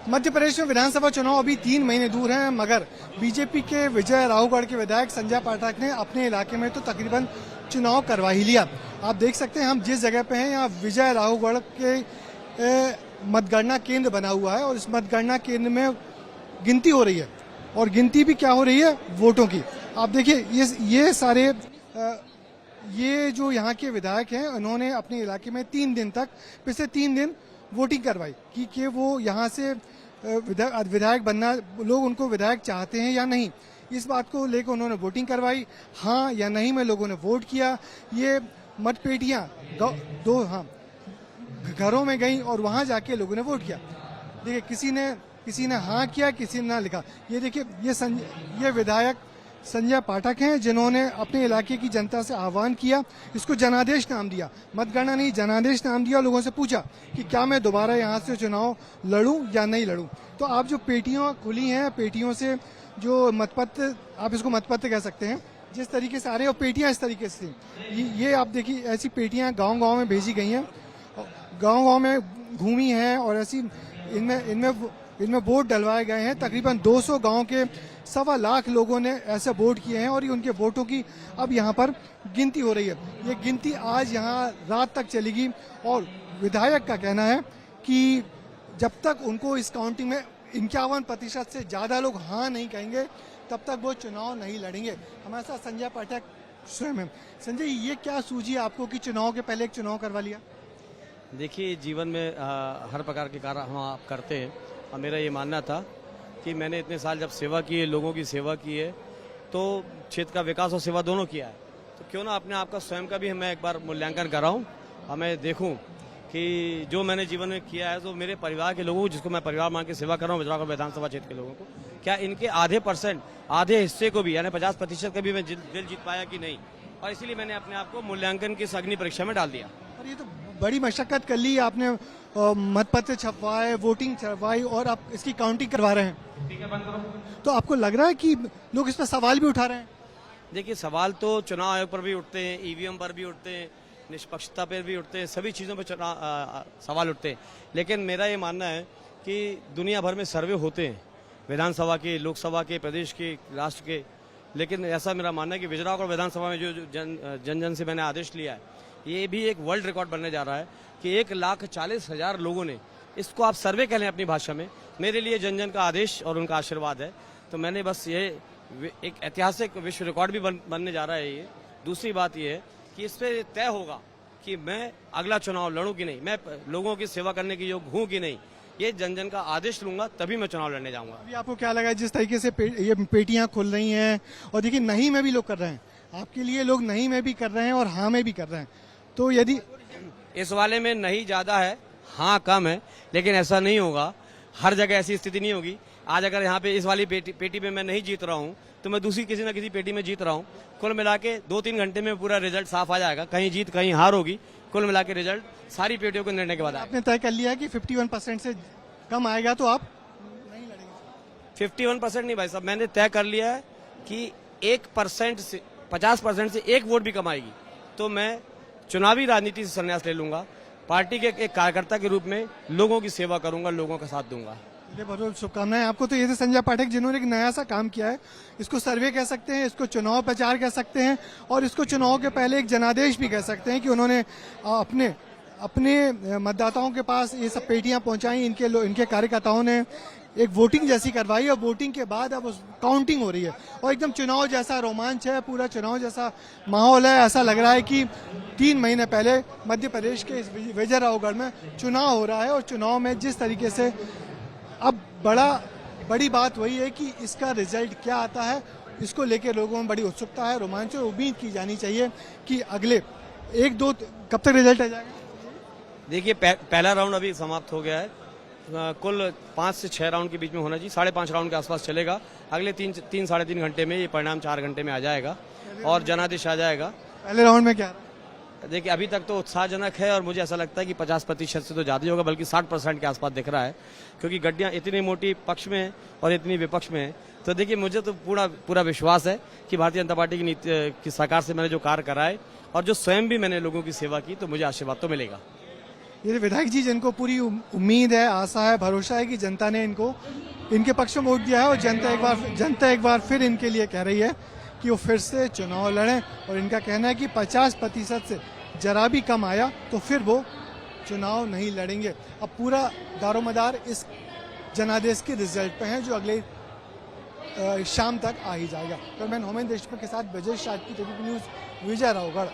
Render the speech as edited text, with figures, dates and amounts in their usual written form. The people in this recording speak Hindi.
मध्य प्रदेश में विधानसभा चुनाव अभी 3 महीने दूर हैं, मगर बीजेपी के विजय राहुगढ़ के विधायक संजय पाठक ने अपने इलाके में तो तकरीबन चुनाव करवा ही लिया। आप देख सकते हैं हम जिस जगह पे हैं यहाँ विजय राहुगढ़ के मतगणना केंद्र बना हुआ है और इस मतगणना केंद्र में गिनती हो रही है और गिनती भी क्या हो रही है, वोटों की। आप देखिए ये सारे ये जो यहाँ के विधायक हैं उन्होंने अपने इलाके में 3 दिन तक पिछले 3 दिन वोटिंग करवाई कि वो यहाँ से विधायक बनना, लोग उनको विधायक चाहते हैं या नहीं, इस बात को लेकर उन्होंने वोटिंग करवाई। हाँ या नहीं में लोगों ने वोट किया। ये मतपेटियां हाँ घरों में गई और वहां जाके लोगों ने वोट किया। देखिए किसी ने हाँ किया, किसी ने ना लिखा। ये देखिए ये विधायक संजय पाठक हैं जिन्होंने अपने इलाके की जनता से आह्वान किया, इसको जनादेश नाम दिया, मतगणना नहीं जनादेश नाम दिया। लोगों से पूछा कि क्या मैं दोबारा यहाँ से चुनाव लड़ूं या नहीं लड़ूं। तो आप जो पेटियां खुली हैं, पेटियों से जो मतपत्र, आप इसको मतपत्र कह सकते हैं, जिस तरीके से आ रहे हैं और पेटियां इस तरीके से ये आप देखिए ऐसी पेटियां गांव-गांव में भेजी गई हैं, गांव-गांव में घूमी हैं और ऐसी इनमें वोट डलवाए गए हैं। तकरीबन 200 गांव के 1.25 लाख लोगों ने ऐसे वोट किए हैं और ये उनके वोटों की अब यहाँ पर गिनती हो रही है। ये गिनती आज यहाँ रात तक चलेगी और विधायक का कहना है कि जब तक उनको इस काउंटिंग में 51% से ज्यादा लोग हाँ नहीं कहेंगे तब तक वो चुनाव नहीं लड़ेंगे। हमारे साथ संजय पाठक स्वयं है। संजय, ये क्या सूझी आपको कि चुनाव के पहले एक चुनाव करवा लिया? देखिए, जीवन में हर प्रकार के कार्य हम आप करते हैं और मेरा ये मानना था कि मैंने इतने साल जब सेवा की है, लोगों की सेवा की है, तो क्षेत्र का विकास और सेवा दोनों किया है, तो क्यों ना अपने आप का स्वयं का भी मैं एक बार मूल्यांकन कराऊं और मैं देखूं कि जो मैंने जीवन में किया है तो मेरे परिवार के लोगों को, जिसको मैं परिवार मान के सेवा कर रहा हूँ विजयनगर विधानसभा क्षेत्र के लोगों को, क्या इनके आधे हिस्से को भी यानी 50% का भी मैं दिल जीत पाया कि नहीं। और इसीलिए मैंने अपने आप को मूल्यांकन की अग्नि परीक्षा में डाल दिया। और ये तो बड़ी मशक्कत कर ली आपने, मतपत्र छपवाए, वोटिंग छपवाई और आप इसकी काउंटिंग करवा रहे हैं। ठीक है, बंद करो। तो आपको लग रहा है कि लोग इस पर सवाल भी उठा रहे हैं? देखिए, सवाल तो चुनाव आयोग पर भी उठते हैं, ईवीएम पर भी उठते हैं, निष्पक्षता पर भी उठते हैं, सभी चीज़ों पर सवाल उठते हैं। लेकिन मेरा ये मानना है कि दुनिया भर में सर्वे होते हैं, विधानसभा के, लोकसभा के, प्रदेश के, राष्ट्र के, लेकिन ऐसा मेरा मानना है कि विजयनगर विधानसभा में जो जन से मैंने आदेश लिया है, ये भी एक वर्ल्ड रिकॉर्ड बनने जा रहा है कि 1,40,000 लोगों ने, इसको आप सर्वे कह लें अपनी भाषा में, मेरे लिए जन का आदेश और उनका आशीर्वाद है। तो मैंने बस ये एक ऐतिहासिक विश्व रिकॉर्ड भी बनने जा रहा है ये। दूसरी बात ये है कि इस पे तय होगा कि मैं अगला चुनाव लड़ूं कि नहीं, मैं लोगों की सेवा करने की योग्य हूं कि नहीं। ये जन का आदेश लूंगा तभी मैं चुनाव लड़ने जाऊंगा। अभी आपको क्या लगा जिस तरीके से ये पेटियां खुल रही हैं और देखिए नहीं में भी लोग कर रहे हैं, आपके लिए लोग नहीं में भी कर रहे हैं और हाँ में भी कर रहे हैं, तो यदि इस वाले में नहीं ज्यादा है, हाँ कम है, लेकिन ऐसा नहीं होगा, हर जगह ऐसी स्थिति नहीं होगी। आज अगर यहाँ पे इस वाली पेटी में मैं नहीं जीत रहा हूँ तो मैं दूसरी किसी न किसी पेटी में जीत रहा हूँ। कुल मिला के 2-3 घंटे में पूरा रिजल्ट साफ आ जाएगा, कहीं जीत कहीं हार होगी। कुल मिला के रिजल्ट सारी पेटियों को निर्णय के बाद आपने तय कर लिया कि 51% से कम आएगा तो आप नहीं लड़ेंगे? 51% नहीं भाई साहब, मैंने तय कर लिया है कि 1% से 50% से एक वोट भी कम आएगी तो मैं चुनावी राजनीति से संन्यास ले लूंगा, पार्टी के एक कार्यकर्ता के रूप में लोगों की सेवा करूंगा, लोगों का साथ दूंगा। बहुत बहुत शुभकामनाएं आपको। तो ये थे संजय पाठक जिन्होंने एक नया सा काम किया है, इसको सर्वे कह सकते हैं, इसको चुनाव प्रचार कह सकते हैं और इसको चुनाव के पहले एक जनादेश भी कह सकते हैं कि उन्होंने अपने मतदाताओं के पास ये सब पेटियां पहुंचाई, इनके कार्यकर्ताओं ने एक वोटिंग जैसी करवाई और वोटिंग के बाद अब उस काउंटिंग हो रही है और एकदम चुनाव जैसा रोमांच है, पूरा चुनाव जैसा माहौल है। ऐसा लग रहा है कि 3 महीने पहले मध्य प्रदेश के विजय राहुगढ़ में चुनाव हो रहा है और चुनाव में जिस तरीके से अब बड़ी बात वही है कि इसका रिजल्ट क्या आता है, इसको लेकर लोगों में बड़ी उत्सुकता है, रोमांच और उम्मीद की जानी चाहिए कि अगले 1-2 कब तक रिजल्ट आ जाएगा? देखिए, पहला राउंड अभी समाप्त हो गया है, कुल 5 से 6 राउंड के बीच में होना चाहिए, 5.5 राउंड के आसपास चलेगा। अगले 3-3.5 घंटे में ये परिणाम 4 घंटे में आ जाएगा और जनादेश आ जाएगा। पहले राउंड में क्या? देखिए, अभी तक तो उत्साहजनक है और मुझे ऐसा लगता है कि 50% से तो ज्यादा ही होगा, बल्कि 60% के आसपास दिख रहा है, क्योंकि गड्डियां इतनी मोटी पक्ष में है और इतनी विपक्ष में है। तो देखिए, मुझे तो पूरा विश्वास है कि भारतीय जनता पार्टी की नीति की सरकार से मैंने जो कार्य कराए और जो स्वयं भी मैंने लोगों की सेवा की, तो मुझे आशीर्वाद तो मिलेगा। ये विधायक जी जिनको पूरी उम्मीद है, आशा है, भरोसा है कि जनता ने इनको इनके पक्ष में वोट दिया है और जनता एक बार फिर इनके लिए कह रही है कि वो फिर से चुनाव लड़ें। और इनका कहना है कि 50% से जरा भी कम आया तो फिर वो चुनाव नहीं लड़ेंगे। अब पूरा दारोमदार इस जनादेश के रिजल्ट पे है जो अगले शाम तक आ ही जाएगा। तो मैं होमेन देशमुख के साथ ब्रजेश शाह की टीवी न्यूज़ विजय रावगढ़।